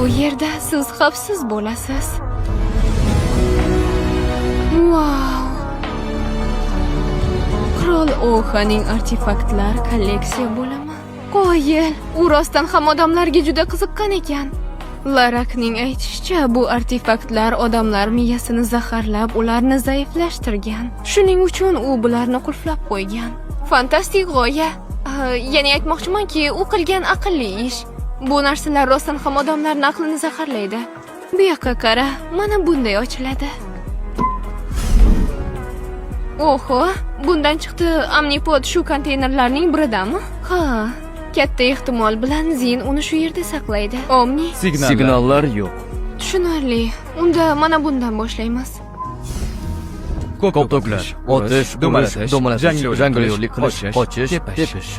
yerda siz xavfsiz bo'lasiz. Wow! Qirol Oxaning artefaktlar kolleksiya bo'limi. Qoyil, u rostdan ham odamlarga juda qiziqqan ekan. Larakning aytishicha, bu artefaktlar odamlar miyasini zaharlab, ularni zaiflashtirgan. Shuning uchun u bularni qulflab qo'ygan. Fantastik g'oya. Ya'ni aytmoqchimanki, u qilgan aqlli ish. Bu narsalar rostdan ham odamlarning aqlini zaharlaydi. Bu yoqqa qara, mana bunday ochiladi. Oho, bundan chiqdi, Omnipod shu konteynerlarning biridami? Ha, katta ehtimol bilan Zin uni shu yerda saqlaydi. Omni Signallar yo'q. tushunarli. Unda mana bundan boshlaymiz. Ko'p to'plash, otish, domalash, jango'rlik qilish, qochish, tepish.